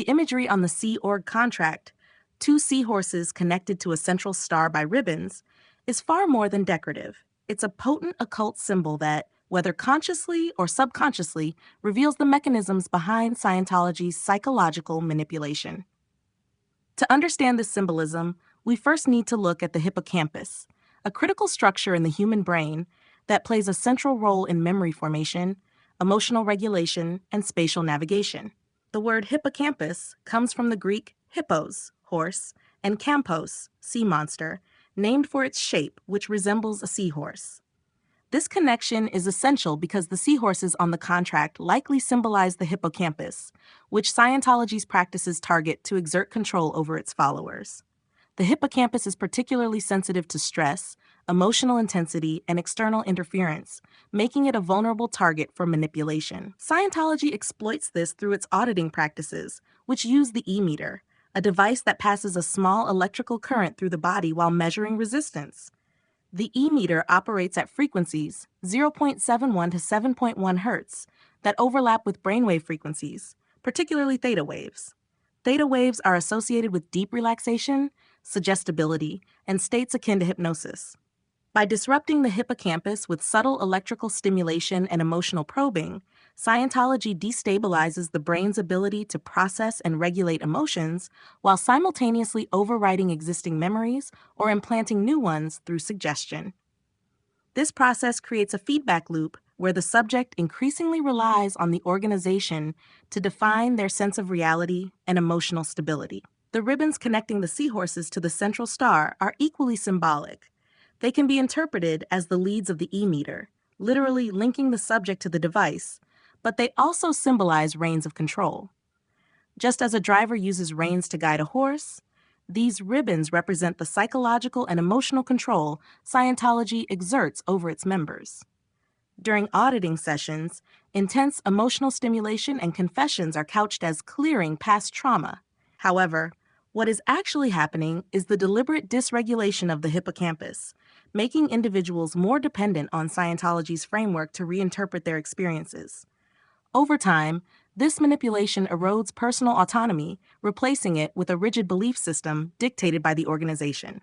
The imagery on the Sea Org contract, two seahorses connected to a central star by ribbons, is far more than decorative. It's a potent occult symbol that, whether consciously or subconsciously, reveals the mechanisms behind Scientology's psychological manipulation. To understand this symbolism, we first need to look at the hippocampus, a critical structure in the human brain that plays a central role in memory formation, emotional regulation, and spatial navigation. The word hippocampus comes from the Greek hippos, horse, and campos, sea monster, named for its shape, which resembles a seahorse. This connection is essential because the seahorses on the contract likely symbolize the hippocampus, which Scientology's practices target to exert control over its followers. The hippocampus is particularly sensitive to stress, emotional intensity, and external interference, making it a vulnerable target for manipulation. Scientology exploits this through its auditing practices, which use the E-meter, a device that passes a small electrical current through the body while measuring resistance. The E-meter operates at frequencies 0.71 to 7.1 Hz that overlap with brainwave frequencies, particularly theta waves. Theta waves are associated with deep relaxation, suggestibility, and states akin to hypnosis. By disrupting the hippocampus with subtle electrical stimulation and emotional probing, Scientology destabilizes the brain's ability to process and regulate emotions while simultaneously overriding existing memories or implanting new ones through suggestion. This process creates a feedback loop where the subject increasingly relies on the organization to define their sense of reality and emotional stability. The ribbons connecting the seahorses to the central star are equally symbolic. They can be interpreted as the leads of the E-meter, literally linking the subject to the device, but they also symbolize reins of control. Just as a driver uses reins to guide a horse, these ribbons represent the psychological and emotional control Scientology exerts over its members. During auditing sessions, intense emotional stimulation and confessions are couched as clearing past trauma. However, what is actually happening is the deliberate dysregulation of the hippocampus, making individuals more dependent on Scientology's framework to reinterpret their experiences. Over time, this manipulation erodes personal autonomy, replacing it with a rigid belief system dictated by the organization.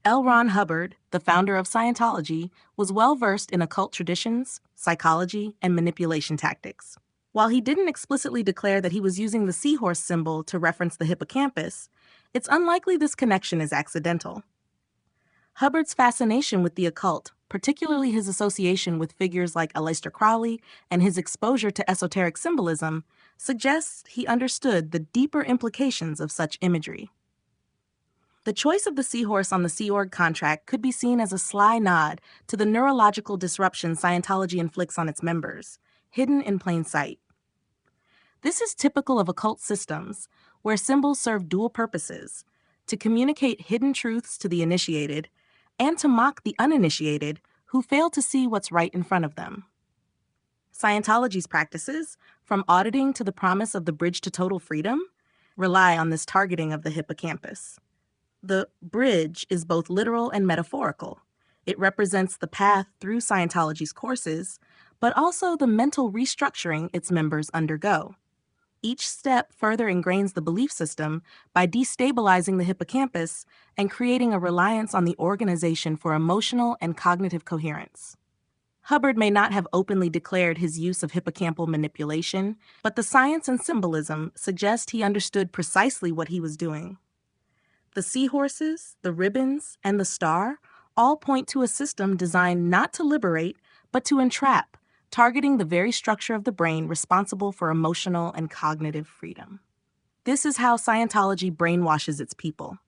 L. Ron Hubbard, the founder of Scientology, was well versed in occult traditions, psychology, and manipulation tactics. While he didn't explicitly declare that he was using the seahorse symbol to reference the hippocampus, it's unlikely this connection is accidental. Hubbard's fascination with the occult, particularly his association with figures like Aleister Crowley and his exposure to esoteric symbolism, suggests he understood the deeper implications of such imagery. The choice of the seahorse on the Sea Org contract could be seen as a sly nod to the neurological disruption Scientology inflicts on its members, hidden in plain sight. This is typical of occult systems, where symbols serve dual purposes: to communicate hidden truths to the initiated, and to mock the uninitiated who fail to see what's right in front of them. Scientology's practices, from auditing to the promise of the bridge to total freedom, rely on this targeting of the hippocampus. The bridge is both literal and metaphorical. It represents the path through Scientology's courses, but also the mental restructuring its members undergo. Each step further ingrains the belief system by destabilizing the hippocampus and creating a reliance on the organization for emotional and cognitive coherence. Hubbard may not have openly declared his use of hippocampal manipulation, but the science and symbolism suggest he understood precisely what he was doing. The seahorses, the ribbons, and the star all point to a system designed not to liberate, but to entrap, targeting the very structure of the brain responsible for emotional and cognitive freedom. This is how Scientology brainwashes its people.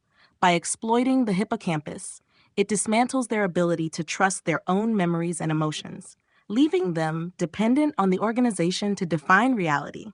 By exploiting the hippocampus, it dismantles their ability to trust their own memories and emotions, leaving them dependent on the organization to define reality